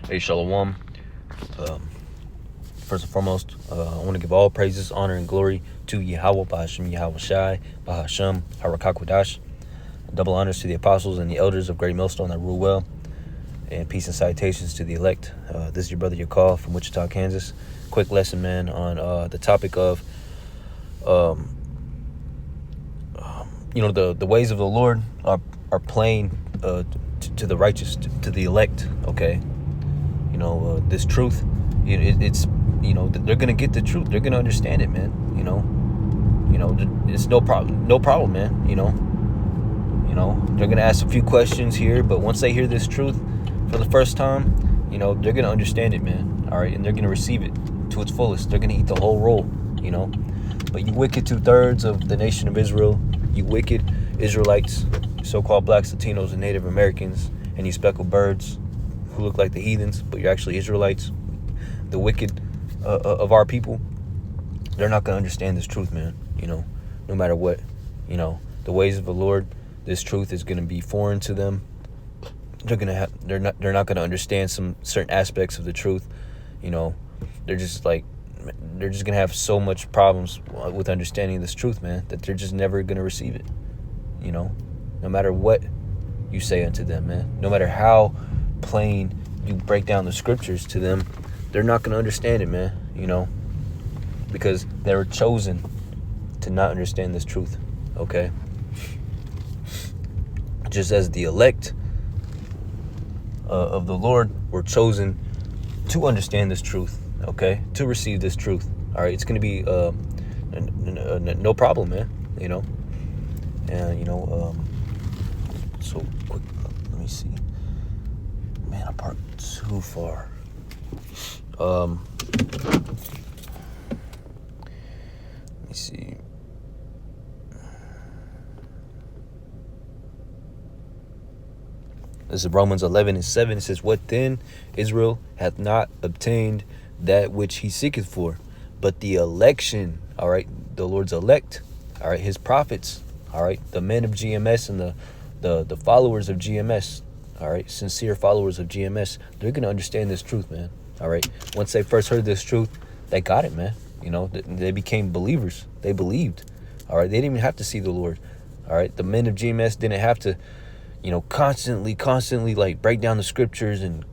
Hey, Shalom. Um, First and foremost, I want to give all praises, honor, and glory to Yahweh, Bahashem Yahweh Shai, Bahashem Harakakwadash. Double honors to the apostles and the elders of Great Millstone that rule well, and peace and salutations to the elect. This is your brother Yakal from Wichita, Kansas. Quick lesson, man, on the topic of, the ways of the Lord are plain to the righteous, to the elect. Okay, this truth, it's they're gonna get the truth. They're gonna understand it, man. It's no problem, man. They're gonna ask a few questions here, but once they hear this truth for the first time, they're gonna understand it, man. All right, and they're gonna receive it to its fullest. They're gonna eat the whole roll, But you wicked 2/3 of the nation of Israel, you wicked Israelites, so-called blacks, Latinos, and Native Americans, and you speckled birds who look like the heathens, but you're actually Israelites, the wicked of our people, they're not going to understand this truth, man. No matter what, the ways of the Lord, this truth is going to be foreign to them. They're not going to understand some certain aspects of the truth. They're just going to have so much problems with understanding this truth, man, that they're just never going to receive it. No matter what you say unto them, man, no matter how plain you break down the scriptures to them, they're not going to understand it, man, because they were chosen to not understand this truth, okay? Just as the elect of the Lord were chosen to understand this truth, okay, to receive this truth, all right? It's going to be no problem, man, and, so quick, let me see. Man, I parked too far. Let me see. This is Romans 11:7. It says, "What then? Israel hath not obtained that which he seeketh for, but the election," all right, the Lord's elect, all right, his prophets, all right, the men of GMS and the followers of GMS, all right, sincere followers of GMS, they're going to understand this truth, man, all right? Once they first heard this truth, they got it, man. They became believers. They believed, all right? They didn't even have to see the Lord, all right? The men of GMS didn't have to, constantly like break down the scriptures and,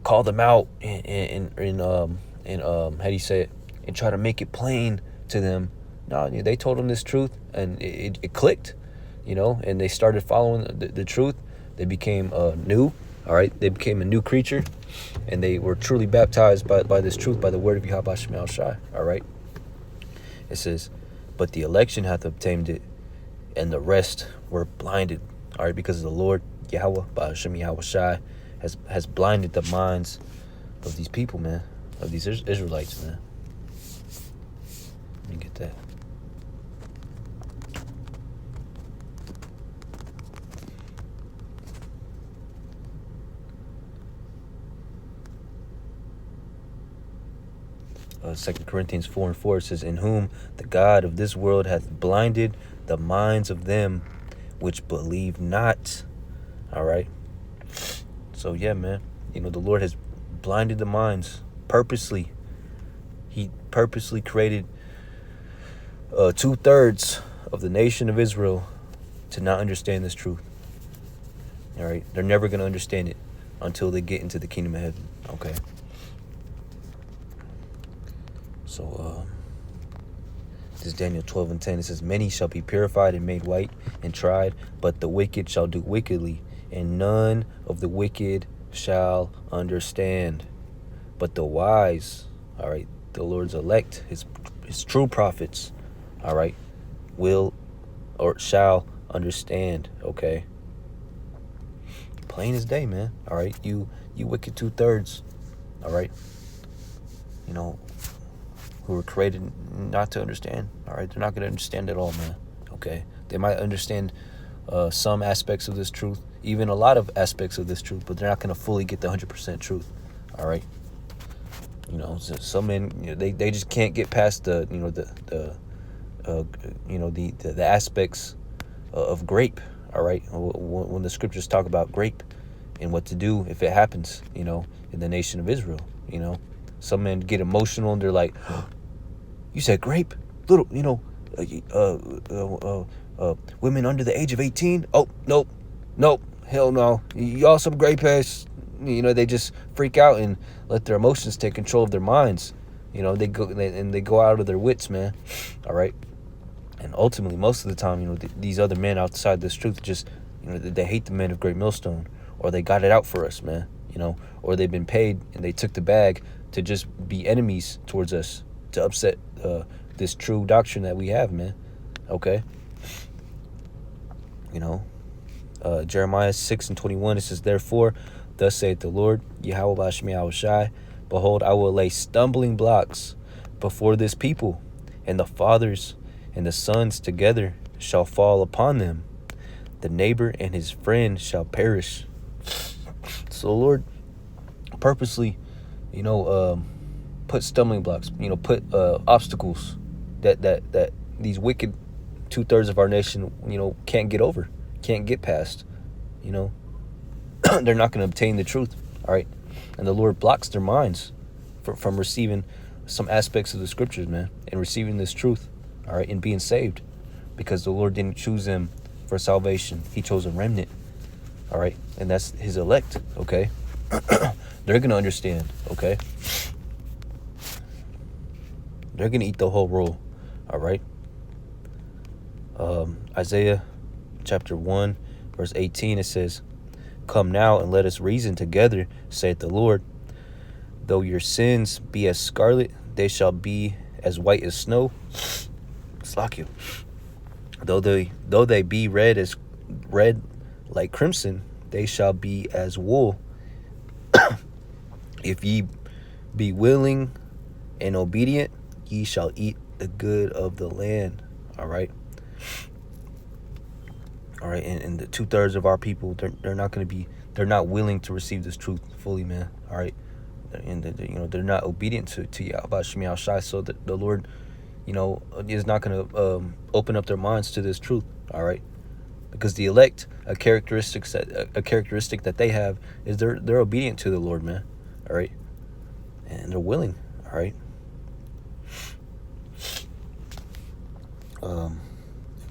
call them out and how do you say it? And try to make it plain to them. No, they told them this truth, and it clicked, and they started following the truth. They became new, all right? They became a new creature, and they were truly baptized by this truth, by the word of Yahweh Shai, all right? It says, "But the election hath obtained it, and the rest were blinded," all right? Because the Lord, Yahweh, Bahashem Yahweh Shai, has blinded the minds of these people, man, of these Israelites, man. Let me get that. 2 Corinthians 4:4, it says, "In whom the God of this world hath blinded the minds of them which believe not." All right. So yeah, man, the Lord has blinded the minds purposely. He purposely created 2/3 of the nation of Israel to not understand this truth. All right. They're never going to understand it until they get into the kingdom of heaven. Okay. So, this is Daniel 12:10. It says, "Many shall be purified and made white and tried, but the wicked shall do wickedly, and none of the wicked shall understand. But the wise," all right, the Lord's elect, his true prophets, all right, will or shall understand, okay? Plain as day, man, all right? You wicked 2/3, all right? Who were created not to understand, all right? They're not going to understand at all, man, okay? They might understand some aspects of this truth, even a lot of aspects of this truth, but they're not going to fully get the 100% truth, all right? Some men, they just can't get past the aspects of grape, all right? When the scriptures talk about grape and what to do if it happens, in the nation of Israel, some men get emotional and they're like, you said grape, little, women under the age of 18. Oh, nope, hell no, y'all some grape ass. They just freak out and let their emotions take control of their minds. They go out of their wits, man. All right. And ultimately, most of the time, these other men outside this truth just, they hate the men of Great Millstone, or they got it out for us, man. Or they've been paid and they took the bag to just be enemies towards us, to upset this true doctrine that we have, man. Okay. Jeremiah 6:21, it says, therefore, thus saith the Lord, Yahweh Bashmi Yahushai, behold, I will lay stumbling blocks before this people, and the fathers and the sons together shall fall upon them. The neighbor and his friend shall perish. So the Lord purposely, put stumbling blocks, put obstacles that these wicked 2/3 of our nation, can't get over, can't get past. They're not going to obtain the truth, all right? And the Lord blocks their minds from receiving some aspects of the scriptures, man, and receiving this truth, all right, and being saved, because the Lord didn't choose them for salvation. He chose a remnant, all right? And that's his elect, okay? They're going to understand, okay? They're going to eat the whole roll, all right? Isaiah chapter 1, verse 18, it says, come now and let us reason together, saith the Lord. Though your sins be as scarlet, they shall be as white as snow. Slack you. Though they be red like crimson, they shall be as wool. If ye be willing and obedient, ye shall eat the good of the land. All right. All right, and the 2/3 of our people, they're not willing to receive this truth fully, man. All right, and they're not obedient to Yahweh Shemi Shai, so that the Lord, is not going to open up their minds to this truth. All right, because the elect, a characteristic that they have is they're obedient to the Lord, man. All right, and they're willing. All right.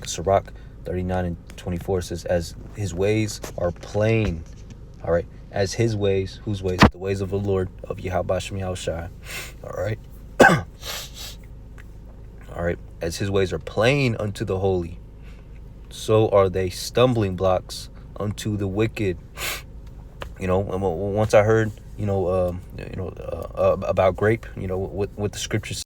Sirach 39:24 says, as his ways are plain. All right. As his ways, whose ways? The ways of the Lord, of Yahweh Shemi Yahushai. All right. All right. As his ways are plain unto the holy, so are they stumbling blocks unto the wicked. Once I heard, about grape, what the scriptures